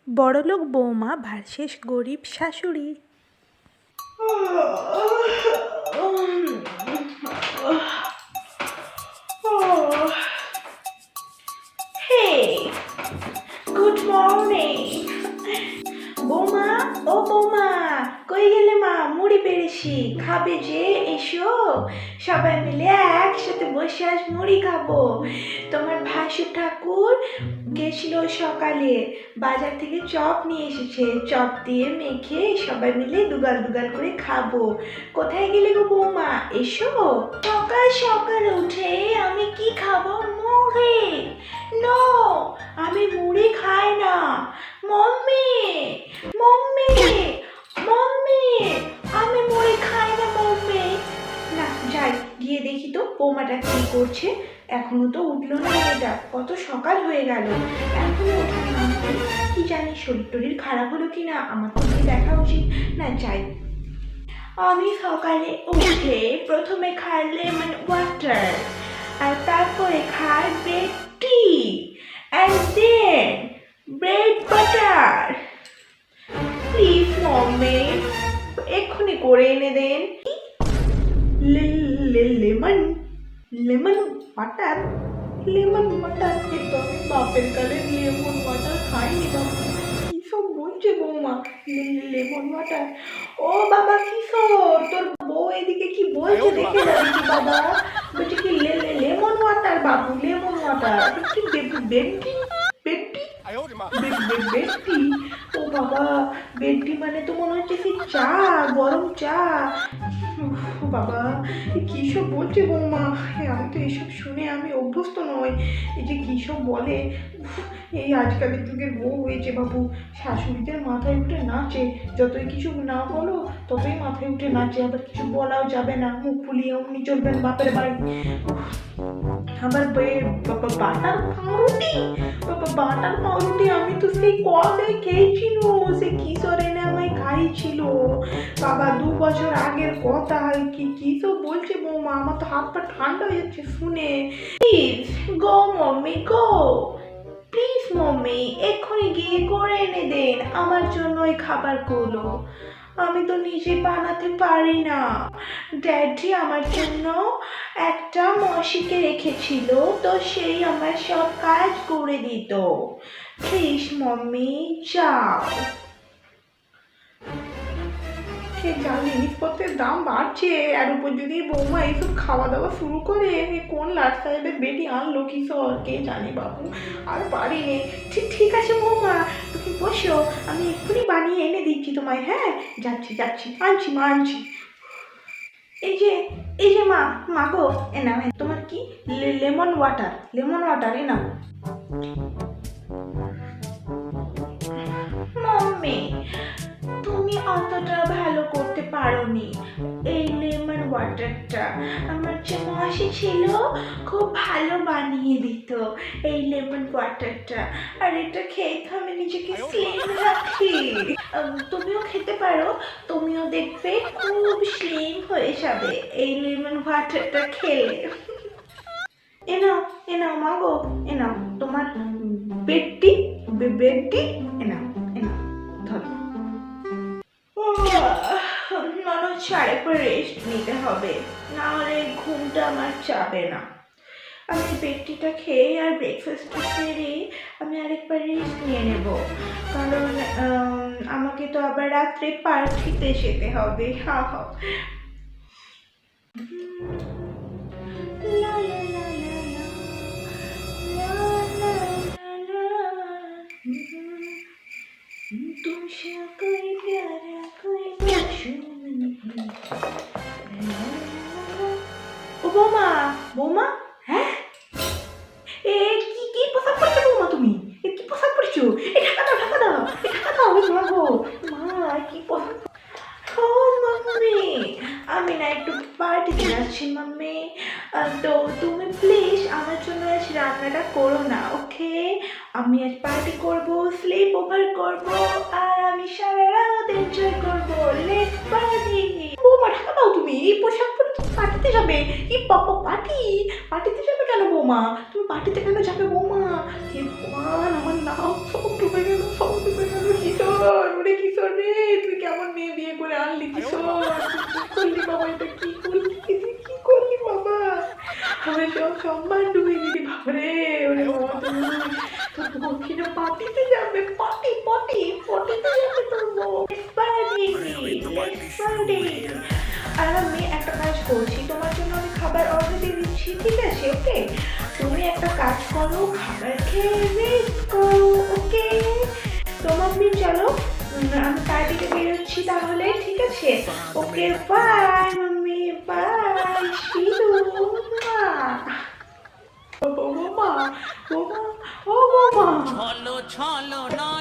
বড়লোক বৌমা ভার্সেস গরিব শাশুড়ি। Hey, good morning. বৌমা, ও বৌমা, কই গেলে মা? মুড়ি পেরেছি, খাবে যে? এসো, সবাই মিলে একসাথে বসে আজ মুড়ি খাবো। তোমার ভাসুর ঠাকুর গেছিল সকালে, বাজার থেকে চপ নিয়ে এসেছে, চপ দিয়ে মেখে সবাই মিলে দুগাল দুগাল করে খাবো। কোথায় গেলে গো বৌমা? এসো। সকাল সকাল উঠে আমি কি খাবো? মুড়ি। নো, আমি মুড়ি খাই না। মম্মি, মম্মি, মম্মি, আমি মুড়ি খাই না মম্মি। না, যাই গিয়ে দেখি তো বৌমাটা কি করছে। এখনো তো উঠলো না মেয়েটা, কত সকাল হয়ে গেল, এখনো ওঠে না। কি জানি শরীর টরীর খারাপ হলো কি না, আমার তো গিয়ে দেখা উচিত। না, যাই। আমি সকালে উঠে প্রথমে খাই লেমন ওয়াটার, আর তারপরে খাই ব্রেড টি, and then bread butter. Please mummy, এক্ষুনি করে এনে দেন। Lemon lemon butter, lemon butter খেতে হবে? বাপের কালে লেমন বাটার খাইনি বাবা। কি সব বলছে বৌমা? Lemon butter? ও বাবা কিশোর, তোর বউ এদিকে কি বলছে দেখে যাবি বাবা। বলছে কি লেমন ওয়াটার বাবু, লেমন ওয়াটার। কি বেডটি, বেডটি, বেডটি? ও বাবা, বেডটি মানে তো মনে হচ্ছে সেই চা, গরম চা। বাবা, কি সব বলছে বৌমা? আমি তো এসব শুনে আমি অভ্যস্ত নই। এই যে কি সব বলে, এই আজকালের যুগের বউ হয়েছে বাবু, শাশুড়িদের মাথায় উঠে নাচে। যতই কিছু না বলো ততই মাথায় উঠে নাচে। আবার কিছু বলাও যাবে না, মুখ ফুলিয়ে অমনি চলবেন বাপের বাড়ি। আবার বাটার পাউরুটি, বাটার পাউরুটি আমি তো সেই কবে খেয়েছিল, সে কিশোর এনে আমায় খাইছিল বাবা, 2 বছর আগের কথা। কি সব বলছে বৌমা, আমার তো হাত পা ঠান্ডা হয়ে যাচ্ছে শুনে। Please go mummy, go please mummy, এক্ষুনি গিয়ে করে এনে দেন আমার জন্য ওই খাবারগুলো। আমি তো নিজে বানাতে পারি না। ড্যাডি আমার জন্য একটা মশিকে রেখেছিল, তো সেই আমার সব কাজ করে দিত। প্লিজ মম্মি, যাও। যা জিনিসপত্রের দাম বাড়ছে, আর উপর যদি বৌমা এইসব খাওয়া দাওয়া শুরু করে, কোন লাট সাহেবের বেটি আনলো কিশোর কে জানে বাবু। আর পারিনি। ঠিক আছে বৌমা, তুমি বসো, আমি এক্ষুনি বানিয়ে এনে দিচ্ছি তোমায়। হ্যাঁ, যাচ্ছি যাচ্ছি, আনছি মা, আনছি। এই যে মা গো, এ নাও তোমার কি লেমন ওয়াটার, লেমন ওয়াটার এ নাও। মম্মি, তুমি অতটা ভালো করতে পারোনি। এই লেমন ওয়াটারটা আমার যে মাসি ছিল খুব ভালো বানিয়ে দিত এই লেমন ওয়াটারটা, আর এটা খেয়ে তো আমি নিজেকে স্লিম রাখি। তুমিও খেতে পারো, তুমিও দেখবে খুব স্লিম হয়ে যাবে এই লেমন ওয়াটারটা খেলে। এ নাও মা গো, এ নাও তোমার বেডটি, বেডটি, এ নাও ধরো। মনে হচ্ছে আরেকবার রেস্ট নিতে হবে, না হলে ঘুমটা আমার যাবে না। আমি বেডটিটা খেয়ে আর ব্রেকফাস্টটা সেরে আমি আরেকবার রেস্ট নিয়ে নেব, কারণ আমাকে তো আবার রাত্রে পার্টিতে যেতে হবে। হা হা। লা লা লা লা লা, লা লা লা লা, तुमसे कोई प्यारा कोई मासूम नहीं। ও বৌমা, বৌমা, হ্যাঁ এ কি পোশাক পরেছো বৌমা? তুমি কি পোশাক পরেছো? ঢাকা দাও, ঢাকা দাও, ঢাকা দাও। মা গো, মা কি পোশাক? ও মাম্মি, আমি না একটু পার্টিতে যাচ্ছি মাম্মি, তো তুমি প্লিজ আমার জন্য আজ রান্নাটা করো না, ওকে? আমি আজ পার্টি করব, স্লিপ ওভার করব, আর আমি সারা রাত এনজয় করব। Let's party. বৌমা ঢাকা দাও, তুমি এই পোশাক পরে তুমি পার্টিতে যাবে? কি পার্টিতে যাবে কেন বৌমা? তুমি পার্টিতে কেন যাবে বৌমা? হে ভগবান, আমার নাম সব ডুবে গেল, সব ডুবে গেল। বাবা এটা কি করলি কি করলি বাবা আমার সব সম্মান ডুবে গেলি বাবারে ওরে বাবা তোর বউ কিনা পার্টিতে যাবে পটিতে যাবে তোর বউ আর আমি একটা কাজ করছি তোমার জন্য আমি খাবার অর্ডার দিয়ে দিচ্ছি ঠিক আছে ওকে তুমি একটা কাজ করো খাবার খেয়ে রেস্ট করো ওকে তো মাম্মি চলো আমি পার্টিতে বেরোচ্ছি তাহলে ঠিক আছে okay bye mummy bye Shilu ও বৌমা ও বৌমা ছলো ছলো না